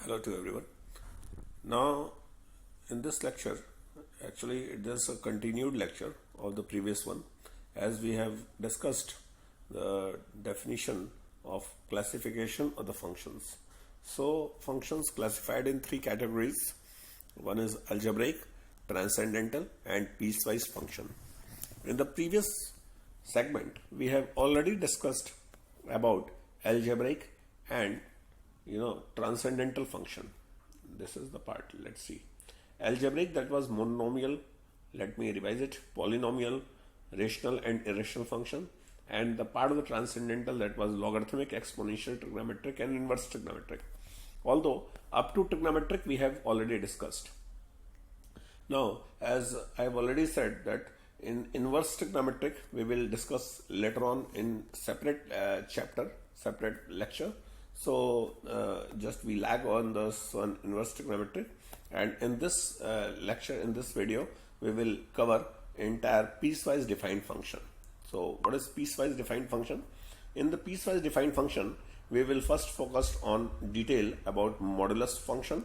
Welcome to everyone. Now, in this lecture, actually, it is a continued lecture of the previous one, as we have discussed the definition of classification of the functions. So, functions classified in three categories. One is algebraic, transcendental, and piecewise function. In the previous segment, we have already discussed about algebraic and transcendental function. This is the part. Let's see. Algebraic, that was monomial. Let me revise it. Polynomial, rational and irrational function. And the part of the transcendental, that was logarithmic, exponential, trigonometric, and inverse trigonometric. Although up to trigonometric we have already discussed. Now, as I have already said that in inverse trigonometric we will discuss later on in separate chapter, separate lecture. So just we lag on this one, inverse trigonometric, and in this lecture, in this video, we will cover entire piecewise defined function. So what is piecewise defined function? In the piecewise defined function, we will first focus on detail about modulus function,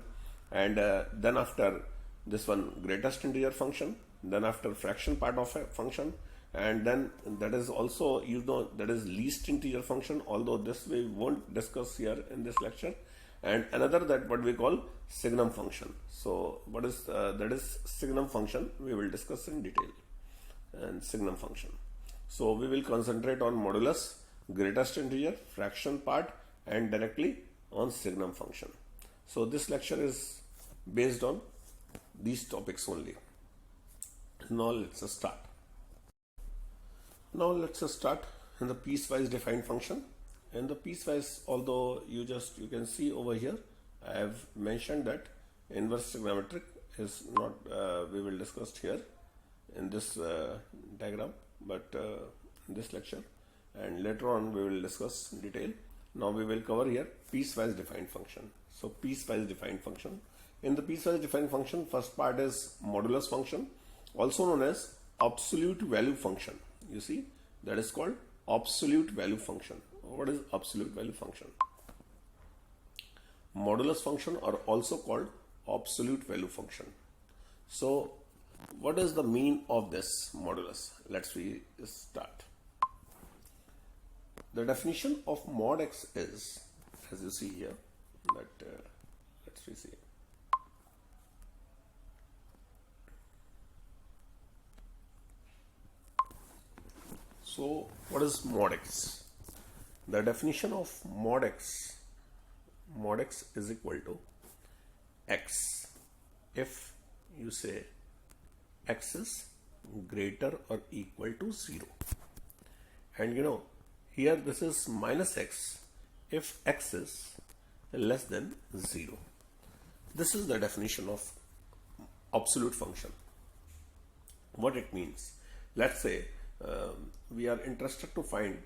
and then after this one, greatest integer function, then after fraction part of a function, and then that is also, that is least integer function, although this we won't discuss here in this lecture, and another, that what we call signum function. So what is that is signum function, we will discuss in detail, and signum function. So we will concentrate on modulus, greatest integer, fraction part, and directly on signum function. So this lecture is based on these topics only. Now let's start. Now let's start in the piecewise defined function. In the piecewise, although you can see over here, I have mentioned that inverse trigonometric is not, we will discuss here in this diagram, but in this lecture, and later on we will discuss in detail. Now we will cover here piecewise defined function. So piecewise defined function. In the piecewise defined function, first part is modulus function, also known as absolute value function. You see, that is called absolute value function. What is absolute value function? Modulus function are also called absolute value function. So what is the mean of this modulus? Let's start. The definition of mod x is, as you see here, that let's see. So what is mod x? The definition of mod x is equal to x if you say x is greater or equal to 0. And here this is minus x if x is less than 0. This is the definition of absolute function. What it means? Let's say we are interested to find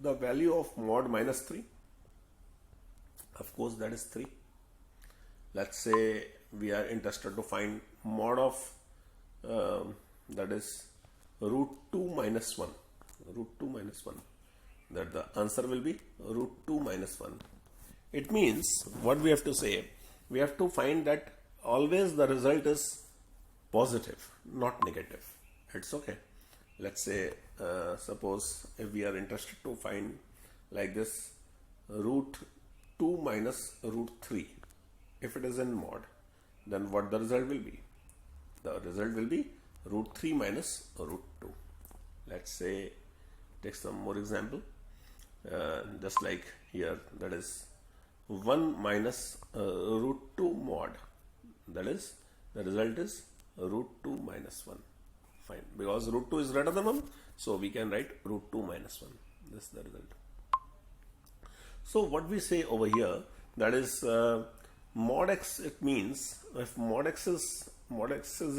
the value of mod minus 3. Of course, that is 3. Let's say we are interested to find mod of that is root 2 minus 1. Root 2 minus 1. That the answer will be root 2 minus 1. It means what we have to say, we have to find that always the result is positive, not negative. It's okay. Let's say suppose if we are interested to find like this, root 2 minus root 3, if it is in mod, then what the result will be? The result will be root 3 minus root 2. Let's say take some more example, just like here, that is 1 minus root 2 mod, that is the result is root 2 minus 1. Fine, because root 2 is greater than 1, so we can write root 2 minus 1. This is the result. So what we say over here, that is mod x, it means if mod x is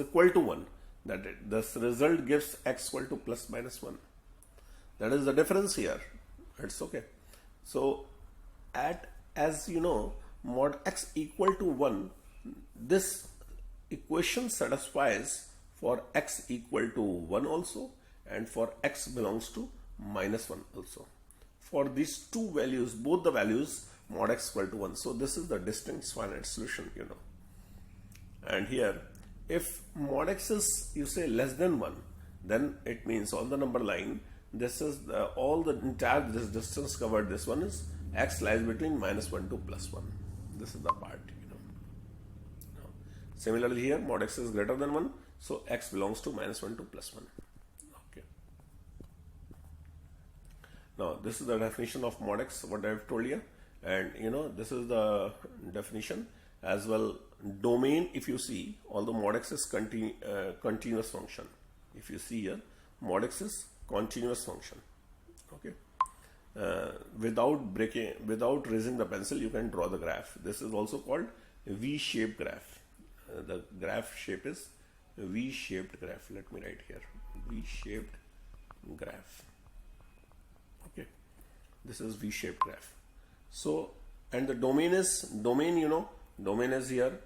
equal to 1, that this result gives x equal to plus minus 1. That is the difference here. It's okay. So as you know, mod x equal to 1, this equation satisfies for x equal to 1 also, and for x belongs to minus 1 also. For these two values, both the values mod x equal to 1. So this is the distinct finite solution, And here, if mod x is, you say, less than 1, then it means on the number line, this is all the entire this distance covered. This one is x lies between -1 to +1. This is the part, Similarly here, mod x is greater than 1, so x belongs to -1 to +1. Okay. Now this is the definition of mod x, what I have told you, and this is the definition as well. Domain, if you see, although mod x is continuous function, if you see here, mod x is continuous function. Okay. Without raising the pencil, you can draw the graph. This is also called V-shaped graph. The graph shape is V-shaped graph. Let me write here, V-shaped graph. Okay, this is V-shaped graph. So, and the domain is domain is here.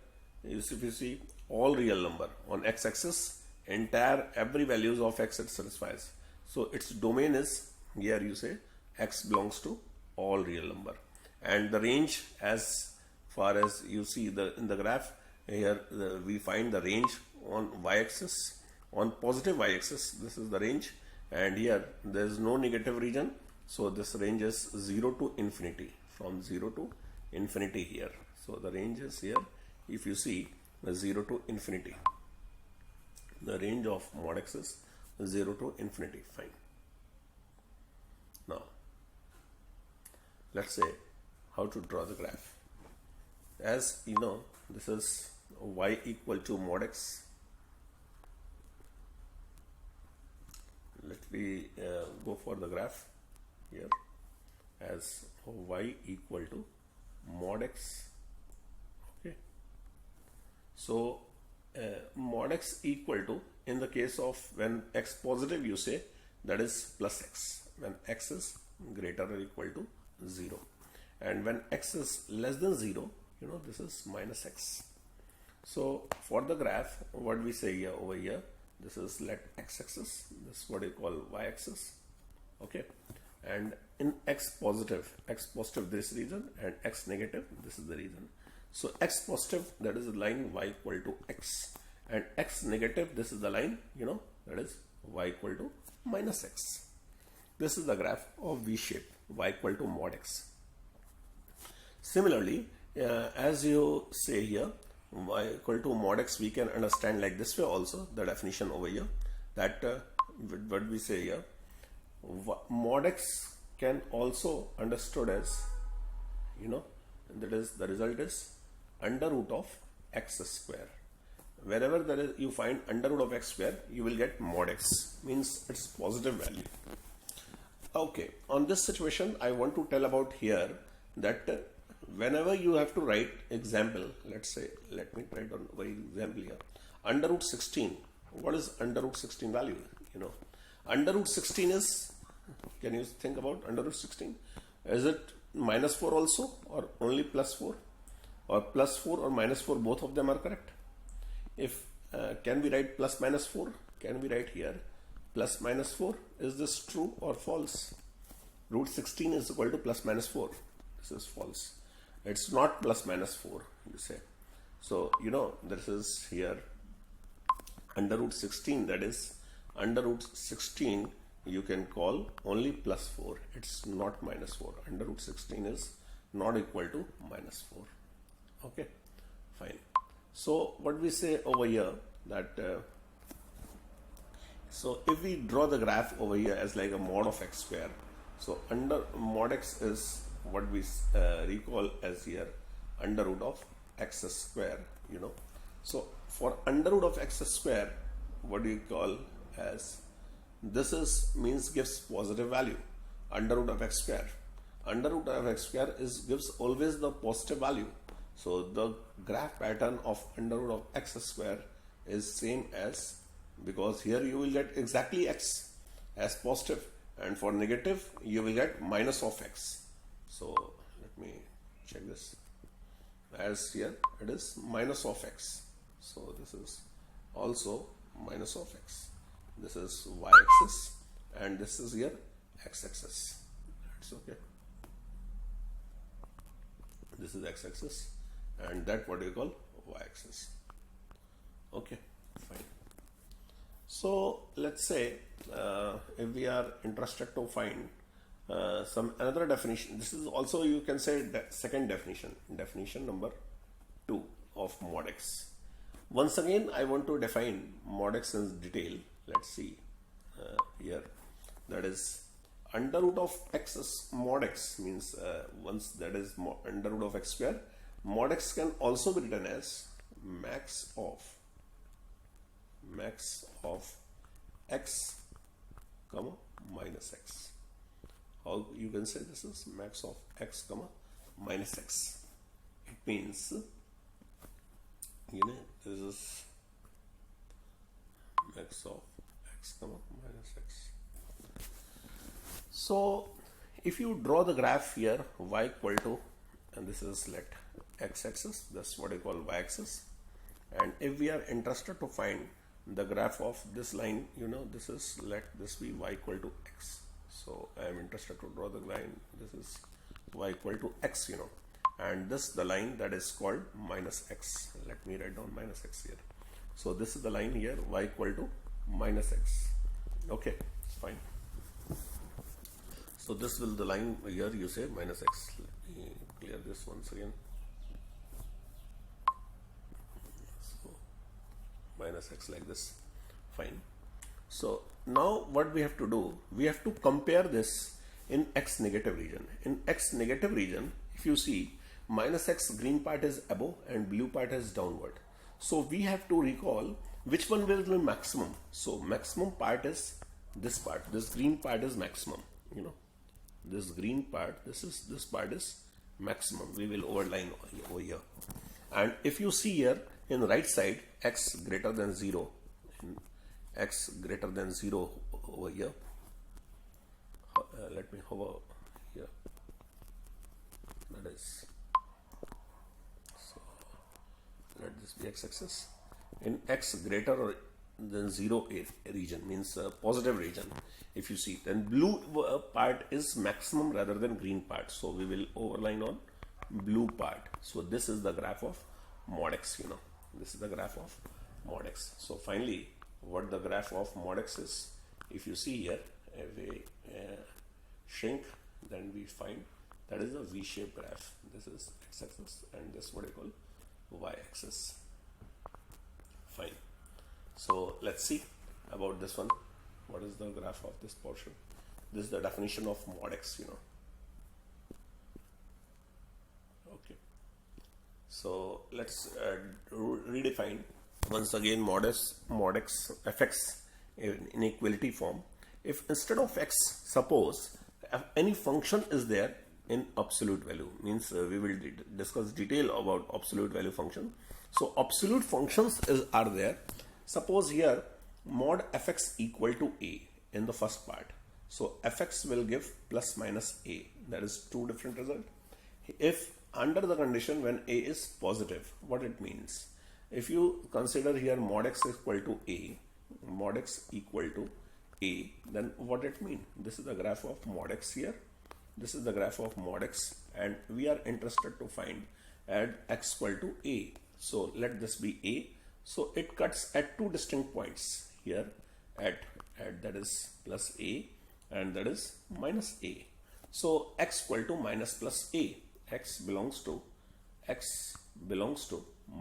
If you see, all real number on x-axis, every values of x it satisfies. So its domain is here. You say x belongs to all real number, and the range, as far as you see in the graph here, we find the range on y-axis, on positive y-axis. This is the range, and here there is no negative region, so this range is 0 to infinity, from 0 to infinity here. So the range is here, if you see, 0 to infinity. The range of mod x is 0 to infinity. Fine. Now let's say how to draw the graph. As you know, this is y equal to mod x. Let me go for the graph here as y equal to mod x. Okay. So mod x equal to, in the case of when x positive, you say that is plus x, when x is greater or equal to 0, and when x is less than 0, this is minus x. So for the graph, what we say here, over here, this is let x-axis, this is what you call y-axis. Okay, and in x positive this region, and x negative, this is the region. So x positive, that is the line y equal to x, and x negative, this is the line, that is y equal to minus x. This is the graph of V shape, y equal to mod x. Similarly, as you say here, y equal to mod x, we can understand like this way also, the definition over here, that what we say here, mod x can also understood as, that is, the result is under root of x square. Wherever there is, you find under root of x square, you will get mod x, means its positive value. Okay, on this situation, I want to tell about here that whenever you have to write example, let's say, let me write on very example here, under root 16. What is under root 16 value? Under root 16 is, can you think about under root 16? Is it minus 4 also, or only plus 4? Or plus 4 or minus 4, both of them are correct. If can we write plus minus 4? Can we write here plus minus 4? Is this true or false? Root 16 is equal to plus minus 4. This is false. It's not plus minus 4, you say. So, this is here under root 16, that is under root 16, you can call only plus 4. It's not minus 4. Under root 16 is not equal to minus 4. Okay, fine. So what we say over here, that so if we draw the graph over here as like a mod of x square, so under mod x is what we recall as here under root of x square. So for under root of x square, what do you call as, this is means gives positive value. Under root of x square, under root of x square is gives always the positive value. So the graph pattern of under root of x square is same as, because here you will get exactly x as positive, and for negative you will get minus of x. So let me check this, as here it is minus of x. So this is also minus of x. This is y-axis, and this is here x-axis. It's okay. This is x-axis, and that what you call y-axis. Okay, fine. So let's say if we are interested to find some another definition, this is also you can say second definition number 2 of mod x. Once again I want to define mod x in detail. Let's see here, that is under root of x is mod x, means once that is under root of x square, mod x can also be written as max of x comma minus x. How you can say this is max of x comma minus x. It means, you know, this is max of x comma minus x. So if you draw the graph here, y equal to, and this is let x-axis, that's what I call y-axis, and if we are interested to find the graph of this line, you know, this is, let this be y equal to x. So I am interested to draw the line, this is y equal to x, you know, and this the line that is called minus x. Let me write down minus x here. So this is the line here, y equal to minus x. Okay, fine. So this will the line here, you say minus x. Let me clear this once again. So minus x like this. Fine. So now what we have to do, we have to compare this in x negative region. In x negative region, if you see, minus x green part is above and blue part is downward. So we have to recall which one will be maximum. So maximum part is this part. This green part is maximum, you know. This green part, this part is maximum. We will overline over here. And if you see here in the right side, x greater than 0, in x greater than 0 over here, let me hover here, that is, so let this be x-axis. In x greater than 0 region, means positive region, if you see, then blue part is maximum rather than green part, so we will overline on blue part. So this is the graph of mod x, you know, this is the graph of mod x. So finally what the graph of mod x is, if you see here, if we shrink, then we find that is a v-shaped graph. This is x-axis and this what I call y-axis. Fine. So let's see about this one. What is the graph of this portion? This is the definition of mod x, you know. Okay. So let's redefine once again mod x fx in inequality form. If instead of x, suppose any function is there in absolute value, means we will discuss detail about absolute value function. So absolute functions are there. Suppose here mod fx equal to a in the first part. So fx will give plus minus a. That is two different results. If under the condition when a is positive, what it means? If you consider here mod x equal to a, mod x equal to a, then what it mean? This is the graph of mod x here. This is the graph of mod x, and we are interested to find at x equal to a. So let this be a. So it cuts at two distinct points here, at that is plus a and that is minus a. So x equal to minus plus a, x belongs to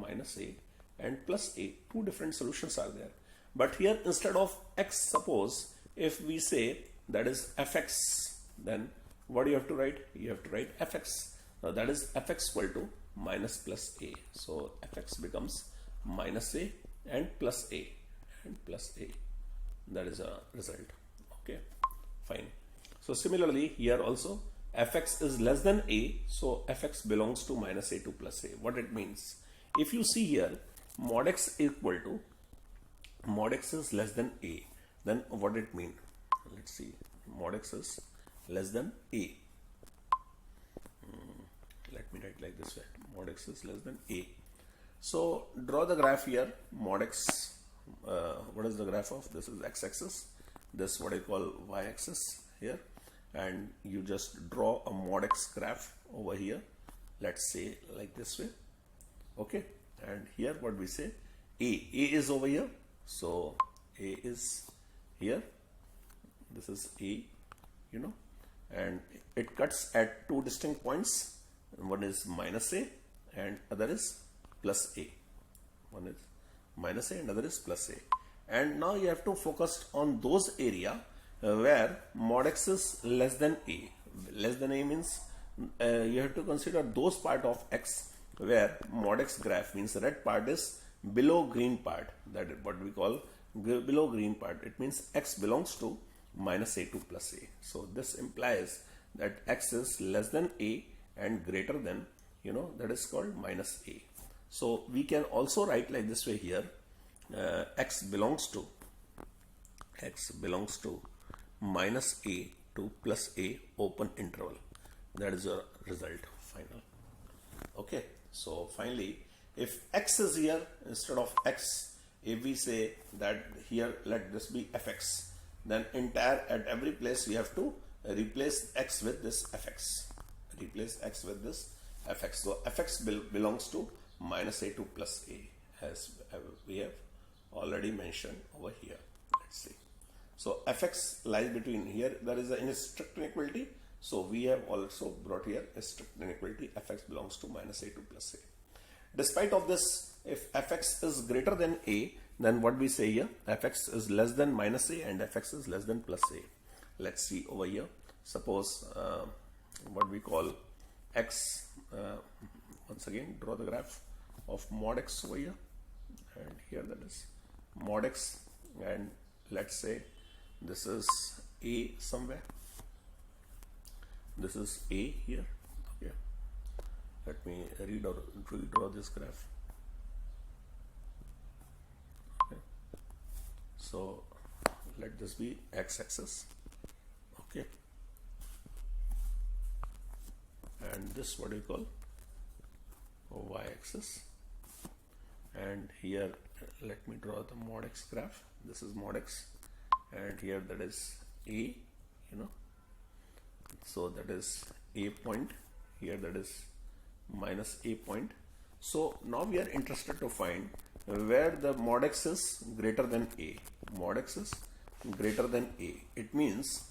minus a and plus a. Two different solutions are there. But here instead of x, suppose if we say that is fx, then what you have to write? You have to write fx. Now that is fx equal to minus plus a. So fx becomes minus a and plus a and plus a. That is a result. Okay, fine. So similarly here also fx is less than a, so fx belongs to minus a to plus a. What it means? If you see here mod x equal to, mod x is less than a, then what it mean? Let's see, mod x is less than a. Let me write like this way, mod x is less than a. So draw the graph here, mod x, what is the graph of? This is x-axis, this what I call y-axis here, and you just draw a mod x graph over here. let's say like this way. Okay, and here what we say, a is over here, so a is here, this is a, you know, and it cuts at two distinct points. One is minus a and other is plus a. One is minus a and other is plus a. And now you have to focus on those area where mod x is less than a. Less than a means you have to consider those part of x where mod x graph means the red part is below green part. That is what we call below green part. It means x belongs to minus a to plus a. So this implies that x is less than a and greater than, you know, that is called minus a. So we can also write like this way here, x belongs to minus a to plus a open interval. That is your result final. Okay, so finally, if x is here instead of x, if we say that here let this be fx, then at every place we have to replace x with this fx. Replace x with this fx. So fx belongs to minus a to plus a, as we have already mentioned over here. Let's see. So fx lies between here. There is a strict inequality. So we have also brought here a strict inequality. Fx belongs to minus a to plus a. Despite of this, if fx is greater than a, then what we say here, fx is less than minus a and fx is less than plus a. Let's see over here. Suppose what we call x, once again draw the graph of mod x over here, and here that is mod x, and let's say this is a somewhere, this is a here. Okay, let me redraw this graph. Okay, so let this be x-axis. Okay, and this what we call y-axis, and here let me draw the mod x graph. This is mod x, and here that is a, you know, so that is a point, here that is minus a point. So now we are interested to find where the mod x is greater than a. Mod x is greater than a. It means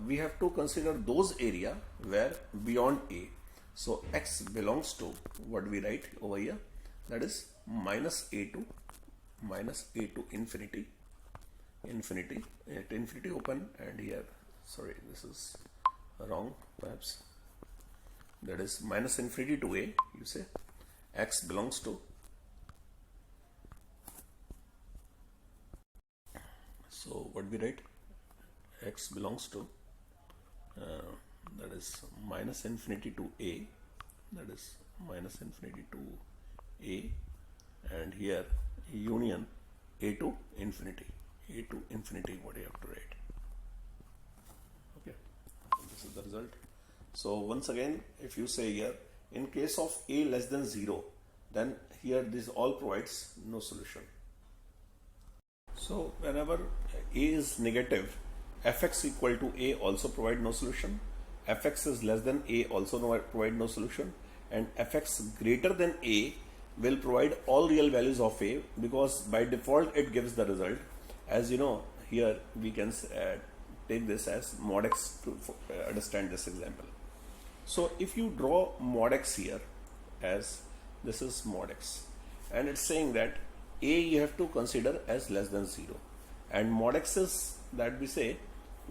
we have to consider those area where beyond a. So x belongs to what we write over here, that is minus a to infinity, at infinity open, and here, sorry, this is wrong perhaps, that is minus infinity to a. You say x belongs to, so what we write, x belongs to that is minus infinity to a, that is minus infinity to a, and here union a to infinity, what you have to write. Okay, this is the result. So once again, if you say here, in case of a less than 0, then here this all provides no solution. So whenever a is negative, fx equal to a also provide no solution, fx is less than a also provide no solution, and fx greater than a will provide all real values of a, because by default it gives the result. As you know, here we can take this as mod x to understand this example. So if you draw mod x here as this is mod x, and it's saying that a you have to consider as less than 0, and mod x is that we say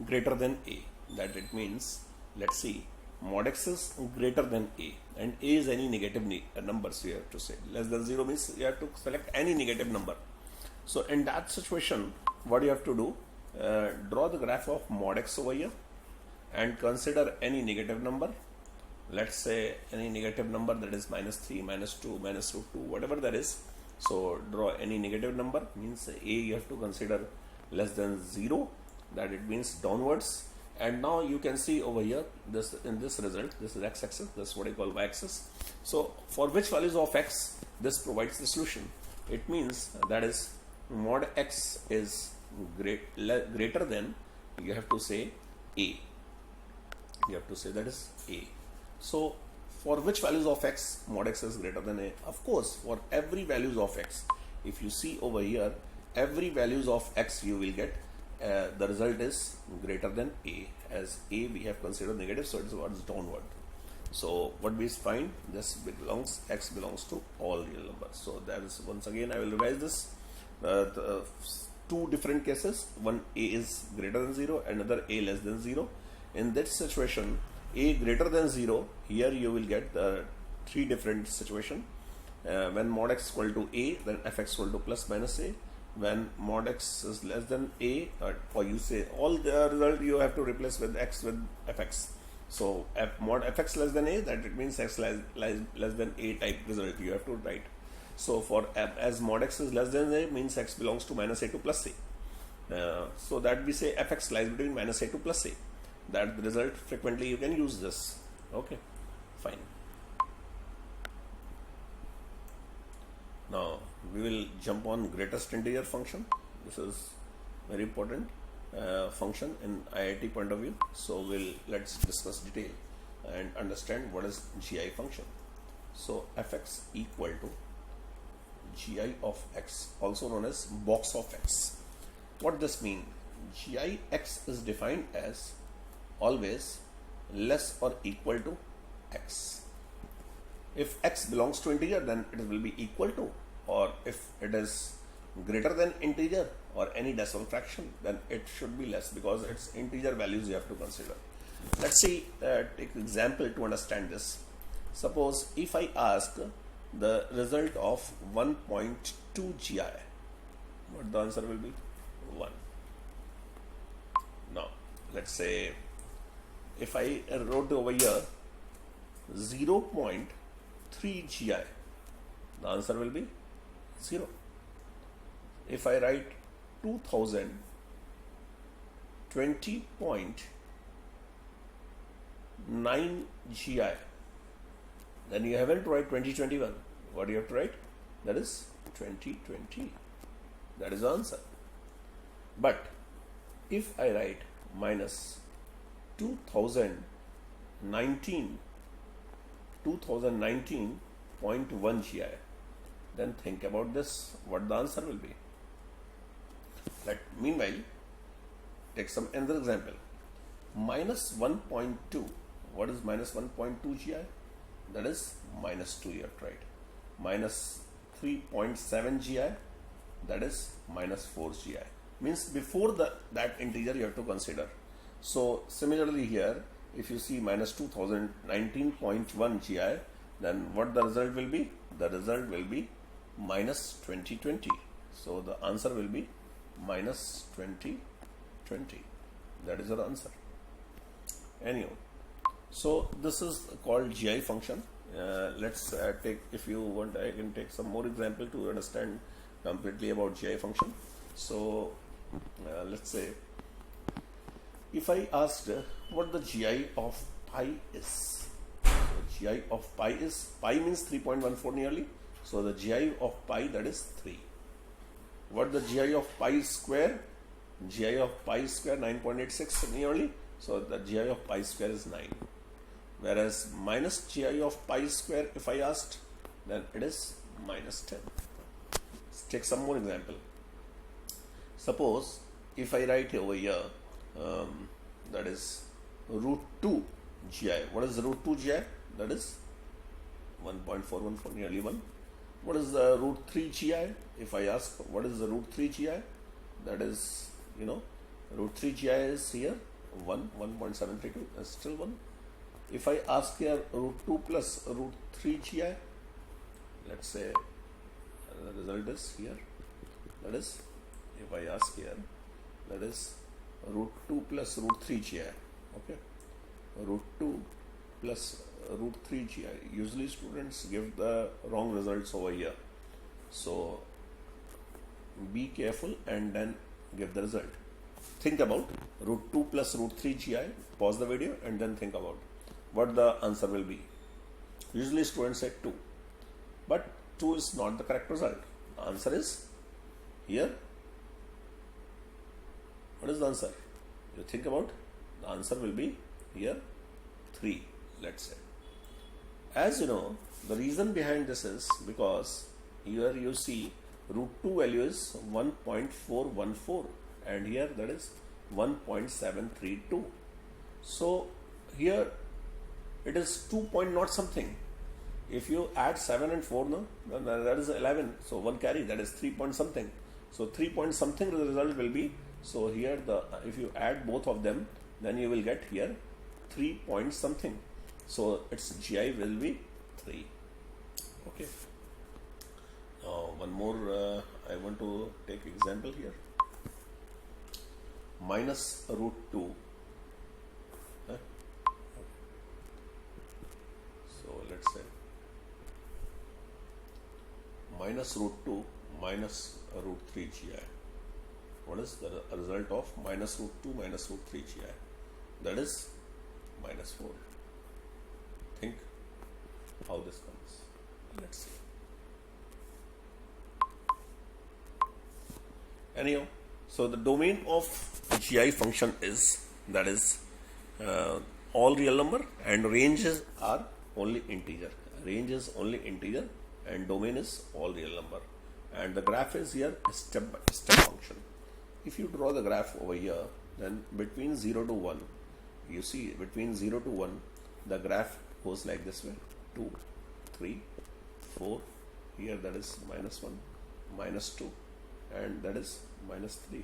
greater than a, that it means, let's see, mod x is greater than a, and a is any negative number, so you have to say less than 0 means you have to select any negative number. So in that situation, what you have to do, draw the graph of mod x over here and consider any negative number. Let's say any negative number, that is minus 3, minus 2, minus root 2, whatever that is. So draw any negative number, means a you have to consider less than 0, that it means downwards. And now you can see over here, this in this result, this is x-axis, this is what I call y-axis. So for which values of x, this provides the solution. It means that is mod x is greater than, you have to say a. You have to say that is a. So For which values of x mod x is greater than a? Of course, for every values of x. If you see over here, every values of x you will get the result is greater than a, as a we have considered negative, so it is what is downward. So what we find, this belongs, x belongs to all real numbers. So that is, once again I will revise this. The two different cases, one a is greater than 0, another a less than 0. In that situation, a greater than 0, here you will get three different situation. When mod x equal to a, then fx equal to plus minus a. When mod x is less than a, or you say all the result you have to replace with x with fx. So mod fx less than a, that it means x less than a type result you have to write. So for as mod x is less than a, means x belongs to minus a to plus a. So that we say fx lies between minus a to plus a. That the result, frequently you can use this. Okay, fine. Now we will jump on greatest integer function. This is very important function in IIT point of view. So let's discuss detail and understand what is GI function. So fx equal to GI of x, also known as box of x. What this mean? GI x is defined as always less or equal to x. If x belongs to integer, then it will be equal to, or if it is greater than integer or any decimal fraction, then it should be less, because it's integer values you have to consider. Let's see, take example to understand this. Suppose if I ask the result of 1.2 GI, what the answer will be? 1. Now let's say if I wrote over here 0.3 GI, the answer will be 0. If I write 2020.9 GI, then you haven't to write 2021. What do you have to write? That is 2020. That is the answer. But if I write minus 2019.1 GI, then think about this, what the answer will be. Meanwhile, take some another example. Minus 1.2. What is minus 1.2 GI? That is minus 2, you have to write. Minus 3.7 GI, that is minus 4 GI. Means before that integer you have to consider. So similarly here, if you see minus 2019.1 GI, then what the result will be? The result will be minus 2020. So the answer will be minus 2020. That is your answer. Anyhow, so this is called GI function. Let's take, if you want, I can take some more example to understand completely about GI function. So let's say if I asked what the GI of pi is. So GI of pi is, pi means 3.14 nearly. So the GI of pi, that is 3. What the GI of pi square? GI of pi square 9.86 nearly. So the GI of pi square is 9. Whereas minus GI of pi square, if I asked, then it is minus 10. Let's take some more example. Suppose if I write over here, that is root 2 GI. What is root 2 GI? That is 1.414, nearly 1. What is the root 3 GI? If I ask what is the root 3 GI, that is, root 3 GI is here 1.732, that's still 1. If I ask here root 2 plus root 3 GI, let's say the result is here, that is, if I ask here, that is root 2 plus root 3 GI. Okay, root 2 plus root 3 GI. Usually students give the wrong results over here, so be careful and then give the result. Think about root 2 plus root 3 GI, pause the video and then think about what the answer will be. Usually students say 2, but 2 is not the correct result. The answer is here. What is the answer? You think about, the answer will be here 3, let's say. As you know, the reason behind this is because here you see root 2 value is 1.414 and here that is 1.732. So here it is 2 point not something. If you add 7 and 4, no, then that is 11. So 1 carry, that is 3 point something. So 3 point something the result will be. So here if you add both of them, then you will get here 3 point something. So its GI will be 3. Okay. Now one more I want to take example here. Minus root 2. So let's say minus root 2 minus root 3 GI. What is the result of minus root 2 minus root 3 GI? That is minus 4. Think how this comes. Let's see. Anyhow, so the domain of GI function is, that is all real number, and ranges are only integer. Range is only integer and domain is all real number. And the graph is here step by step function. If you draw the graph over here, then between 0 to 1, you see between 0 to 1, the graph goes like this way: 2, 3, 4. Here that is minus 1, minus 2, and that is minus 3,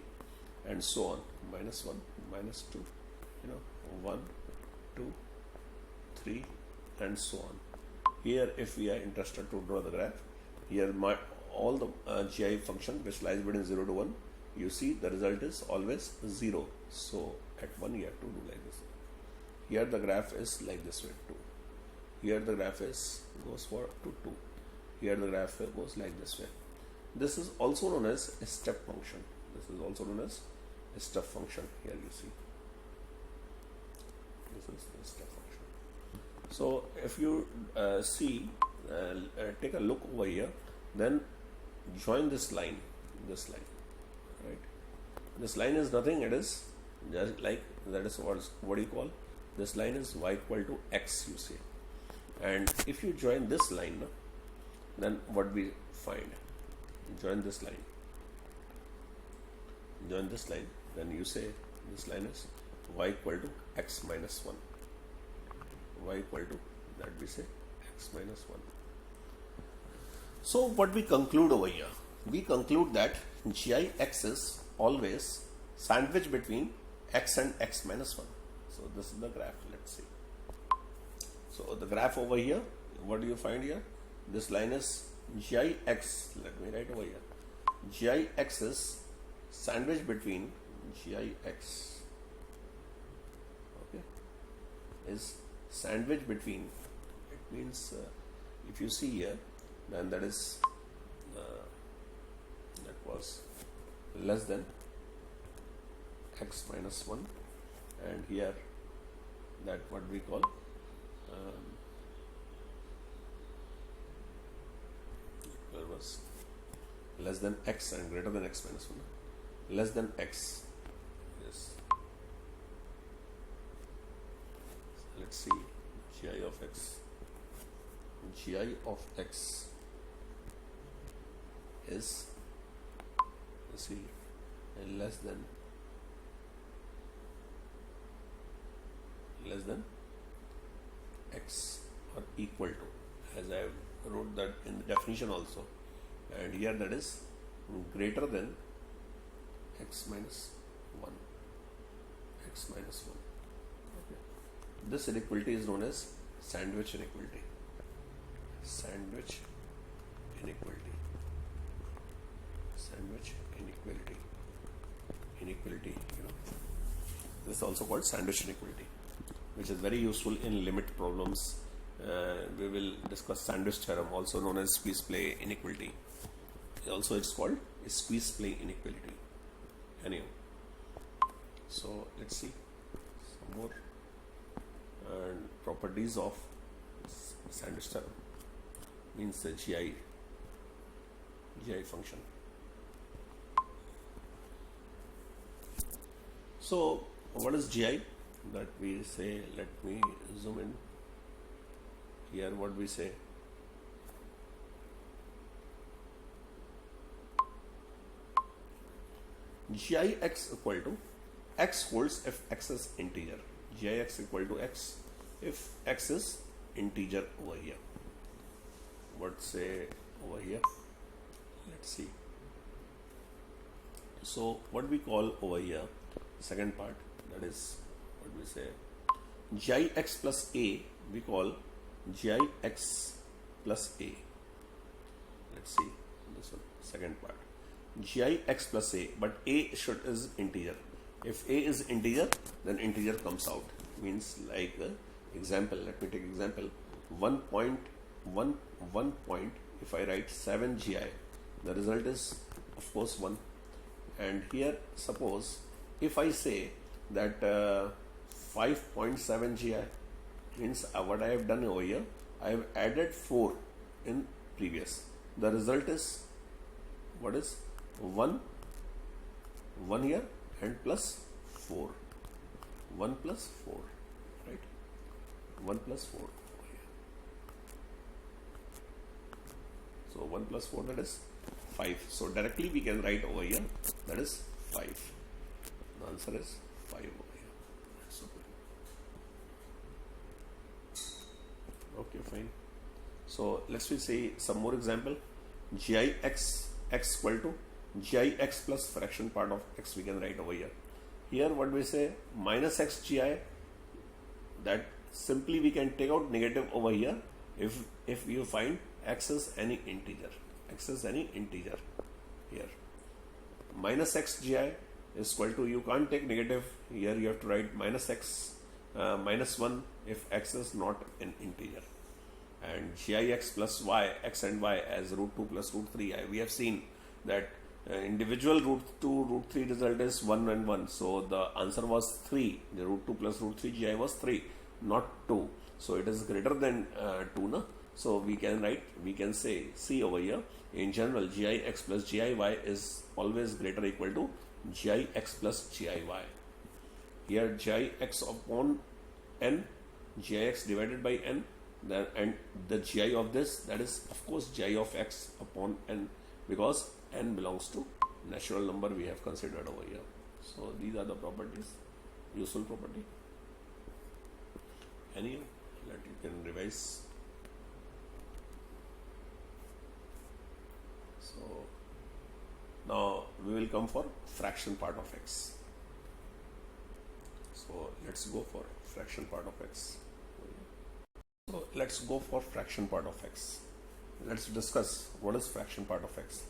and so on. Minus 1, minus 2, 1, 2, 3, and so on. Here, if we are interested to draw the graph, here all the GI function which lies between 0 to 1, you see the result is always 0. So at 1 you have to do like this. Here the graph is like this way, 2. Here the graph goes for to 2. Here the graph goes like this way. This is also known as a step function. This is also known as a step function. Here you see. This is the step function. So if you take a look over here, then join this line, right? This line is nothing, it is just like, that is what you call, this line is y equal to x, you see. And if you join this line, then what we find? Join this line, then you say this line is y equal to x minus 1. Y equal to, that we say x minus 1. So what we conclude over here? We conclude that GIX is always sandwiched between x and x minus 1. So this is the graph. Let's see. So the graph over here, what do you find here? This line is GIX. Let me write over here. GIX is sandwiched between GIX. Okay. Is sandwich between, it means if you see here, then that is that was less than x minus 1, and here that what we call was less than x and greater than x minus 1, less than x. Yes. Let's see, GI of x. GI of x is, you see, less than x or equal to, as I wrote that in the definition also, and here that is greater than x minus 1. X minus 1. Okay. This inequality is known as sandwich inequality. Sandwich inequality. Sandwich inequality. Inequality, this is also called sandwich inequality, which is very useful in limit problems. We will discuss sandwich theorem, also known as squeeze play inequality. Also, it's called squeeze play inequality. Anyway, so let's see some more properties of sandwich theorem. Means the GI function. So what is GI? That we say, let me zoom in here what we say, gix equal to x holds if x is integer. Gix equal to x if x is integer over here. What say over here? Let's see. So what we call over here, second part, that is what we say, gix plus a, we call gix plus a. Let's see this one, second part, gix plus a, but a is integer. If a is integer, then integer comes out. Means like example, let me take example, 1 point, if I write 7 gi, the result is of course 1. And here suppose if I say that 5.7 gi, means what I have done over here, I have added 4 in previous. The result is what is 1 here and plus 4, 1 plus 4, right? 1 plus 4 over here. So 1 plus 4, that is 5. So directly we can write over here, that is 5. The answer is 5 over here. So, okay, fine. So let's see some more example. Gix x equal to gix plus fraction part of x we can write over here. Here what we say, minus x gi, that simply we can take out negative over here if you find x is any integer. X is any integer here. Minus x gi is equal to, you can't take negative here, you have to write minus x minus 1 if x is not an integer. And gix plus y, x and y as root 2 plus root 3, we have seen that individual root 2, root 3 result is 1 and 1. So the answer was 3. The root 2 plus root 3 gi was 3, not 2. So it is greater than 2, na? So we can write, we can say, see over here, in general, gix plus giy is always greater or equal to gix plus giy. Here gix upon n, gix divided by n, and the gi of this, that is of course gi of x upon n, because n belongs to natural number we have considered over here. So these are the properties, useful property. Any that you can revise. So now we will come for fraction part of x. So let's go for fraction part of x. So let's go for fraction part of x. Let's discuss what is fraction part of x.